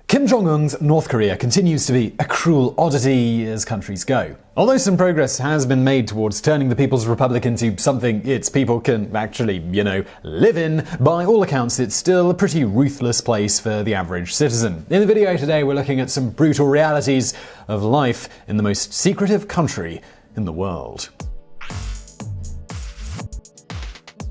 Kim Jong-un's North Korea continues to be a cruel oddity as countries go. Although some progress has been made towards turning the People's Republic into something its people can actually, live in, by all accounts it's still a pretty ruthless place for the average citizen. In the video today we're looking at some brutal realities of life in the most secretive country in the world.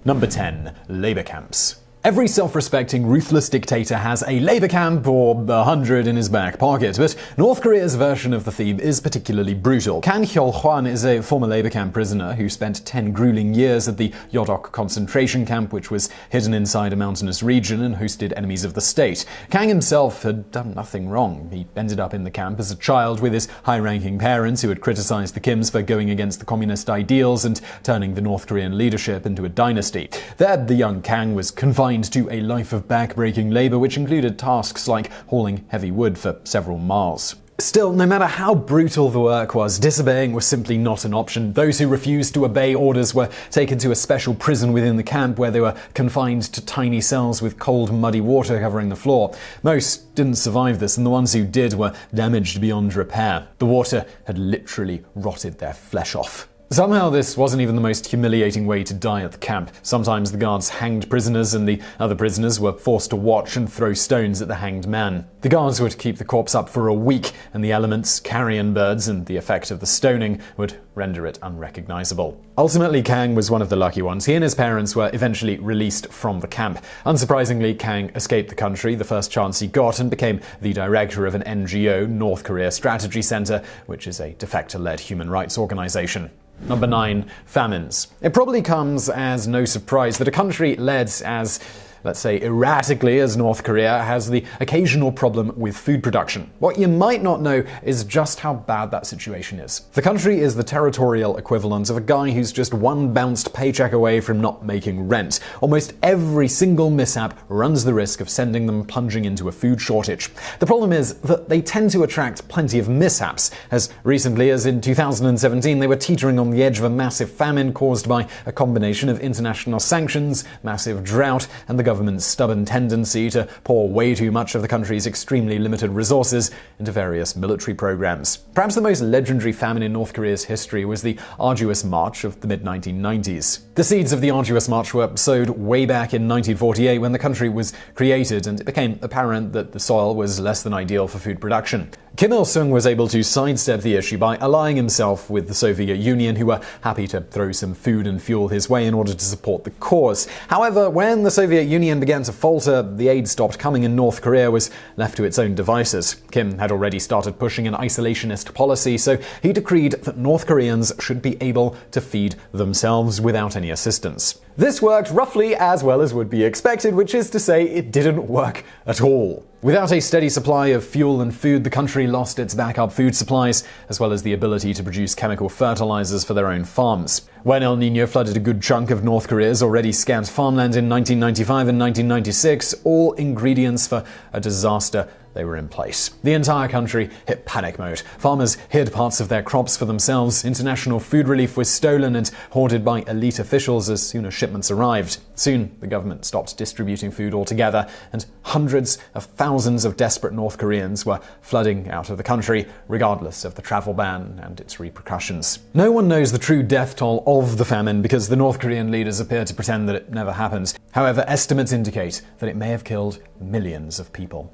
Number 10. Labor camps. Every self-respecting, ruthless dictator has a labor camp or 100 in his back pocket, but North Korea's version of the theme is particularly brutal. Kang Hyol-hwan is a former labor camp prisoner who spent 10 grueling years at the Yodok concentration camp, which was hidden inside a mountainous region and hosted enemies of the state. Kang himself had done nothing wrong. He ended up in the camp as a child with his high-ranking parents who had criticized the Kims for going against the communist ideals and turning the North Korean leadership into a dynasty. There, the young Kang was confined to a life of back-breaking labor, which included tasks like hauling heavy wood for several miles. Still, no matter how brutal the work was, disobeying was simply not an option. Those who refused to obey orders were taken to a special prison within the camp where they were confined to tiny cells with cold, muddy water covering the floor. Most didn't survive this, and the ones who did were damaged beyond repair. The water had literally rotted their flesh off. Somehow this wasn't even the most humiliating way to die at the camp. Sometimes the guards hanged prisoners and the other prisoners were forced to watch and throw stones at the hanged man. The guards would keep the corpse up for a week, and the elements, carrion birds, and the effect of the stoning would render it unrecognizable. Ultimately, Kang was one of the lucky ones. He and his parents were eventually released from the camp. Unsurprisingly, Kang escaped the country the first chance he got and became the director of an NGO, North Korea Strategy Center, which is a de facto-led human rights organization. Number 9. Famines. It probably comes as no surprise that a country led as, let's say, erratically as North Korea has the occasional problem with food production. What you might not know is just how bad that situation is. The country is the territorial equivalent of a guy who's just one bounced paycheck away from not making rent. Almost every single mishap runs the risk of sending them plunging into a food shortage. The problem is that they tend to attract plenty of mishaps. As recently as in 2017, they were teetering on the edge of a massive famine caused by a combination of international sanctions, massive drought, and the government's stubborn tendency to pour way too much of the country's extremely limited resources into various military programs. Perhaps the most legendary famine in North Korea's history was the Arduous March of the mid-1990s. The seeds of the Arduous March were sowed way back in 1948 when the country was created, and it became apparent that the soil was less than ideal for food production. Kim Il-sung was able to sidestep the issue by allying himself with the Soviet Union, who were happy to throw some food and fuel his way in order to support the cause. However, when the Soviet Union began to falter, the aid stopped coming and North Korea was left to its own devices. Kim had already started pushing an isolationist policy, so he decreed that North Koreans should be able to feed themselves without any assistance. This worked roughly as well as would be expected, which is to say it didn't work at all. Without a steady supply of fuel and food, the country lost its backup food supplies, as well as the ability to produce chemical fertilizers for their own farms. When El Niño flooded a good chunk of North Korea's already scant farmland in 1995 and 1996, all ingredients for a disaster they were in place. The entire country hit panic mode. Farmers hid parts of their crops for themselves. International food relief was stolen and hoarded by elite officials as soon as shipments arrived. Soon, the government stopped distributing food altogether, and hundreds of thousands of desperate North Koreans were flooding out of the country, regardless of the travel ban and its repercussions. No one knows the true death toll of the famine because the North Korean leaders appear to pretend that it never happened. However, estimates indicate that it may have killed millions of people.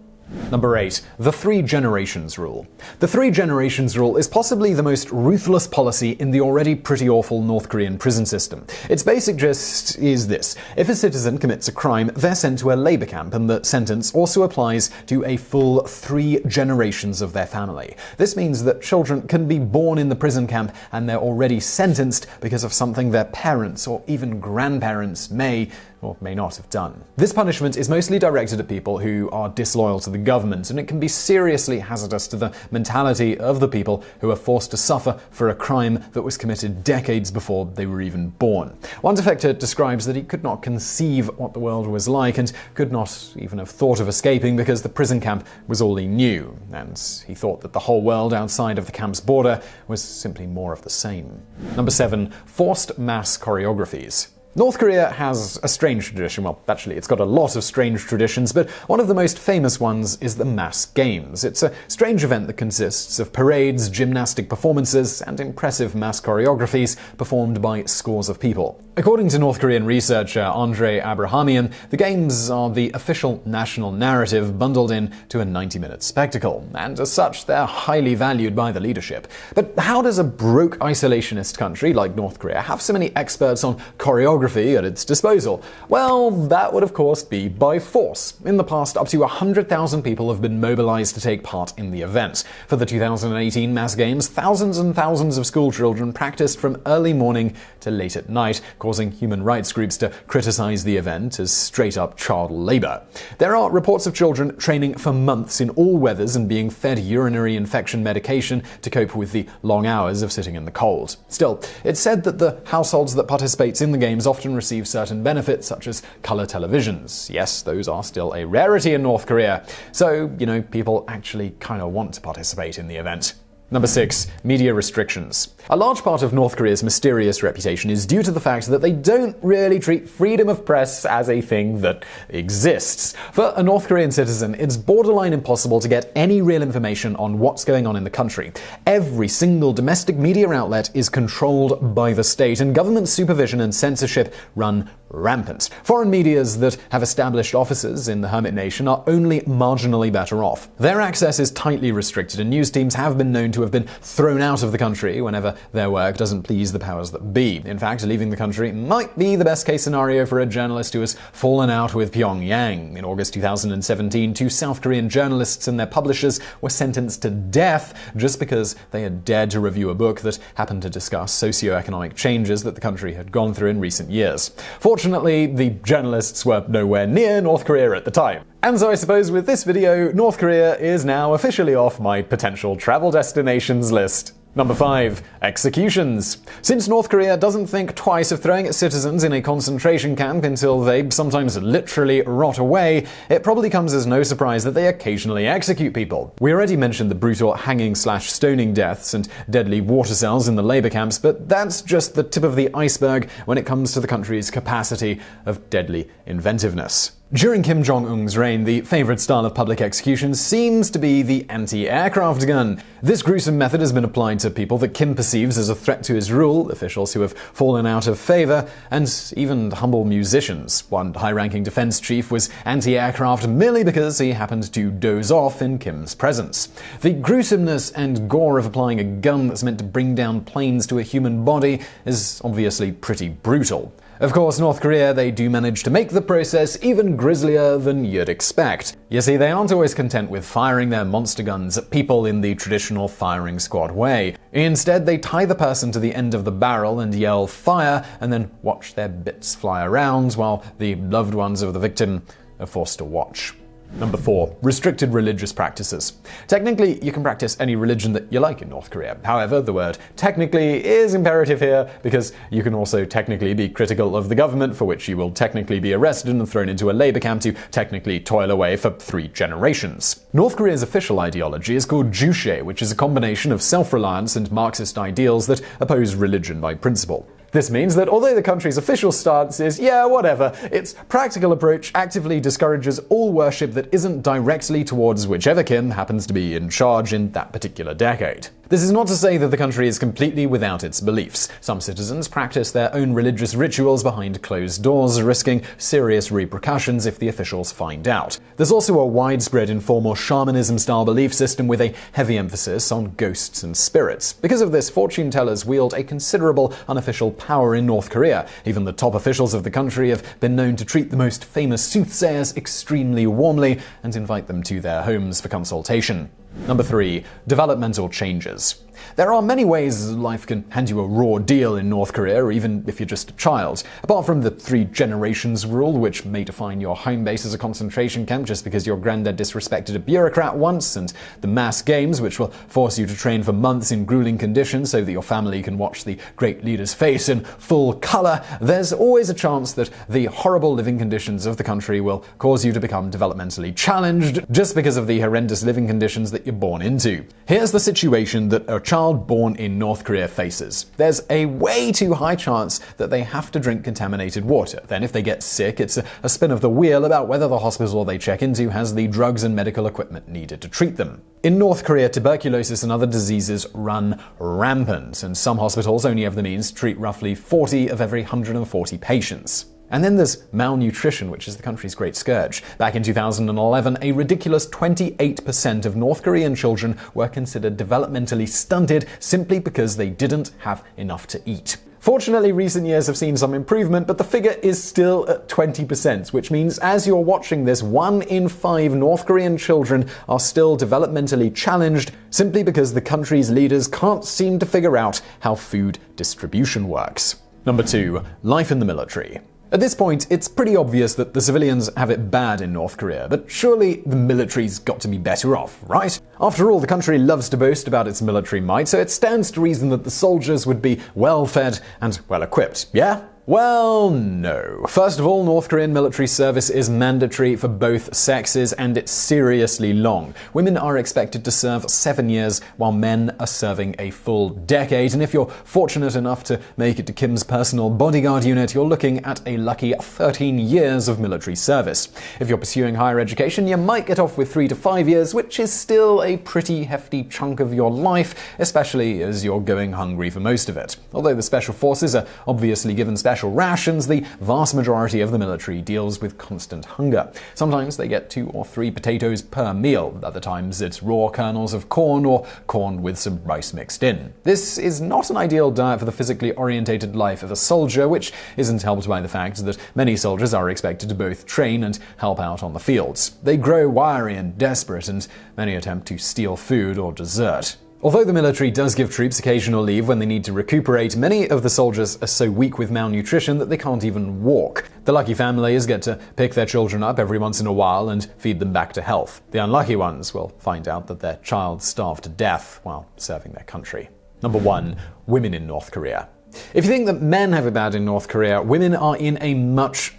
Number 8. The 3 Generations Rule. The 3 Generations Rule is possibly the most ruthless policy in the already pretty awful North Korean prison system. Its basic gist is this: if a citizen commits a crime, they're sent to a labor camp, and the sentence also applies to a full 3 generations of their family. This means that children can be born in the prison camp and they're already sentenced because of something their parents or even grandparents may or may not have done. This punishment is mostly directed at people who are disloyal to the government, and it can be seriously hazardous to the mentality of the people who are forced to suffer for a crime that was committed decades before they were even born. One defector describes that he could not conceive what the world was like and could not even have thought of escaping because the prison camp was all he knew, and he thought that the whole world outside of the camp's border was simply more of the same. Number 7. Forced mass choreographies. North Korea has a strange tradition. Well, actually, it's got a lot of strange traditions, but one of the most famous ones is the Mass Games. It's a strange event that consists of parades, gymnastic performances, and impressive mass choreographies performed by scores of people. According to North Korean researcher Andrei Abrahamian, the Games are the official national narrative bundled into a 90-minute spectacle, and as such, they're highly valued by the leadership. But how does a broke isolationist country like North Korea have so many experts on choreography at its disposal? Well, that would of course be by force. In the past, up to 100,000 people have been mobilized to take part in the event. For the 2018 Mass Games, thousands and thousands of school children practiced from early morning to late at night, causing human rights groups to criticize the event as straight-up child labor. There are reports of children training for months in all weathers and being fed urinary infection medication to cope with the long hours of sitting in the cold. Still, it's said that the households that participate in the Games often receive certain benefits, such as color televisions. Yes, those are still a rarity in North Korea. So, people actually kind of want to participate in the event. Number 6. Media restrictions. A large part of North Korea's mysterious reputation is due to the fact that they don't really treat freedom of press as a thing that exists. For a North Korean citizen, it's borderline impossible to get any real information on what's going on in the country. Every single domestic media outlet is controlled by the state, and government supervision and censorship run rampant. Foreign medias that have established offices in the Hermit Nation are only marginally better off. Their access is tightly restricted, and news teams have been known to have been thrown out of the country whenever their work doesn't please the powers that be. In fact, leaving the country might be the best case scenario for a journalist who has fallen out with Pyongyang. In August 2017, 2 South Korean journalists and their publishers were sentenced to death just because they had dared to review a book that happened to discuss socioeconomic changes that the country had gone through in recent years. Fortunately, the journalists were nowhere near North Korea at the time. And so I suppose with this video, North Korea is now officially off my potential travel destinations list. Number 5. Executions. Since North Korea doesn't think twice of throwing its citizens in a concentration camp until they sometimes literally rot away, it probably comes as no surprise that they occasionally execute people. We already mentioned the brutal hanging/stoning deaths and deadly water cells in the labor camps, but that's just the tip of the iceberg when it comes to the country's capacity of deadly inventiveness. During Kim Jong-un's reign, the favorite style of public executions seems to be the anti-aircraft gun. This gruesome method has been applied to people that Kim perceives as a threat to his rule, officials who have fallen out of favor, and even humble musicians. One high-ranking defense chief was anti-aircraft merely because he happened to doze off in Kim's presence. The gruesomeness and gore of applying a gun that's meant to bring down planes to a human body is obviously pretty brutal. Of course, North Korea, they do manage to make the process even grislier than you'd expect. You see, they aren't always content with firing their monster guns at people in the traditional firing squad way. Instead, they tie the person to the end of the barrel and yell "fire," and then watch their bits fly around while the loved ones of the victim are forced to watch. Number 4. Restricted religious practices. Technically, you can practice any religion that you like in North Korea. However, the word technically is imperative here because you can also technically be critical of the government, for which you will technically be arrested and thrown into a labor camp to technically toil away for 3 generations. North Korea's official ideology is called Juche, which is a combination of self-reliance and Marxist ideals that oppose religion by principle. This means that although the country's official stance is, yeah, whatever, its practical approach actively discourages all worship that isn't directly towards whichever Kim happens to be in charge in that particular decade. This is not to say that the country is completely without its beliefs. Some citizens practice their own religious rituals behind closed doors, risking serious repercussions if the officials find out. There's also a widespread informal shamanism-style belief system with a heavy emphasis on ghosts and spirits. Because of this, fortune tellers wield a considerable unofficial power in North Korea. Even the top officials of the country have been known to treat the most famous soothsayers extremely warmly and invite them to their homes for consultation. Number 3. Developmental changes. There are many ways life can hand you a raw deal in North Korea, even if you're just a child. Apart from the 3 generations rule, which may define your home base as a concentration camp just because your granddad disrespected a bureaucrat once, and the Mass Games, which will force you to train for months in grueling conditions so that your family can watch the great leader's face in full color, there's always a chance that the horrible living conditions of the country will cause you to become developmentally challenged just because of the horrendous living conditions that you're born into. Here's the situation that a child born in North Korea faces. There's a way too high chance that they have to drink contaminated water. Then if they get sick, it's a spin of the wheel about whether the hospital they check into has the drugs and medical equipment needed to treat them. In North Korea, tuberculosis and other diseases run rampant, and some hospitals only have the means to treat roughly 40 of every 140 patients. And then there's malnutrition, which is the country's great scourge. Back in 2011, a ridiculous 28% of North Korean children were considered developmentally stunted simply because they didn't have enough to eat. Fortunately, recent years have seen some improvement, but the figure is still at 20%, which means as you're watching this, 1 in 5 North Korean children are still developmentally challenged simply because the country's leaders can't seem to figure out how food distribution works. Number 2. Life in the military. At this point, it's pretty obvious that the civilians have it bad in North Korea, but surely the military's got to be better off, right? After all, the country loves to boast about its military might, so it stands to reason that the soldiers would be well-fed and well-equipped, yeah? Well, no. First of all, North Korean military service is mandatory for both sexes, and it's seriously long. Women are expected to serve 7 years, while men are serving a full decade, and if you're fortunate enough to make it to Kim's personal bodyguard unit, you're looking at a lucky 13 years of military service. If you're pursuing higher education, you might get off with 3 to 5 years, which is still a pretty hefty chunk of your life, especially as you're going hungry for most of it. Although the special forces are obviously given special rations, the vast majority of the military deals with constant hunger. Sometimes they get 2 or 3 potatoes per meal, other times it's raw kernels of corn or corn with some rice mixed in. This is not an ideal diet for the physically orientated life of a soldier, which isn't helped by the fact that many soldiers are expected to both train and help out on the fields. They grow wiry and desperate, and many attempt to steal food or dessert. Although the military does give troops occasional leave when they need to recuperate, many of the soldiers are so weak with malnutrition that they can't even walk. The lucky families get to pick their children up every once in a while and feed them back to health. The unlucky ones will find out that their child starved to death while serving their country. Number 1. Women in North Korea. If you think that men have it bad in North Korea, women are in a much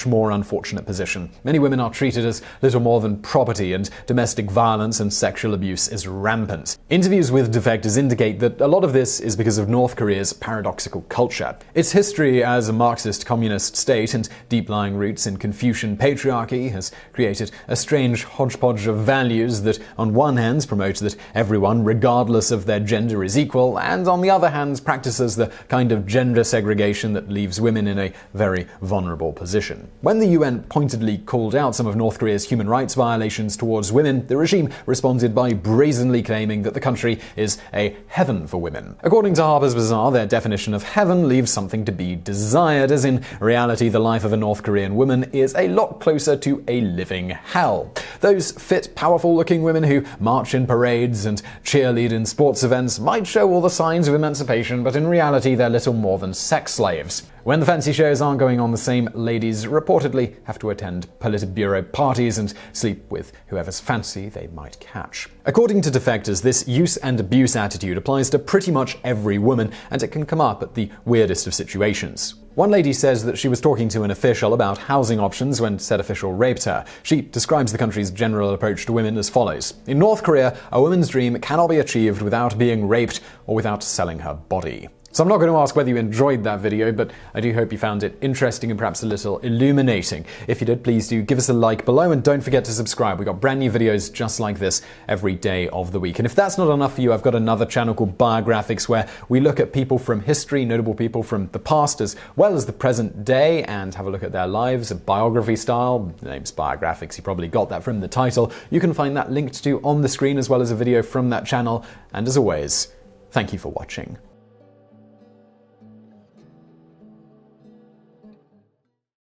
more unfortunate position. Many women are treated as little more than property, and domestic violence and sexual abuse is rampant. Interviews with defectors indicate that a lot of this is because of North Korea's paradoxical culture. Its history as a Marxist communist state and deep-lying roots in Confucian patriarchy has created a strange hodgepodge of values that on one hand promote that everyone, regardless of their gender, is equal, and on the other hand practices the kind of gender segregation that leaves women in a very vulnerable position. When the UN pointedly called out some of North Korea's human rights violations towards women, the regime responded by brazenly claiming that the country is a heaven for women. According to Harper's Bazaar, their definition of heaven leaves something to be desired, as in reality the life of a North Korean woman is a lot closer to a living hell. Those fit, powerful-looking women who march in parades and cheerlead in sports events might show all the signs of emancipation, but in reality they're little more than sex slaves. When the fancy shows aren't going on, the same ladies reportedly have to attend Politburo parties and sleep with whoever's fancy they might catch. According to defectors, this use and abuse attitude applies to pretty much every woman, and it can come up at the weirdest of situations. One lady says that she was talking to an official about housing options when said official raped her. She describes the country's general approach to women as follows. In North Korea, a woman's dream cannot be achieved without being raped or without selling her body. So I'm not going to ask whether you enjoyed that video, but I do hope you found it interesting and perhaps a little illuminating. If you did, please do give us a like below, and don't forget to subscribe. We've got brand new videos just like this every day of the week. And if that's not enough for you, I've got another channel called Biographics, where we look at people from history, notable people from the past as well as the present day, and have a look at their lives, a biography style. The name's Biographics, you probably got that from the title. You can find that linked to on the screen, as well as a video from that channel. And as always, thank you for watching.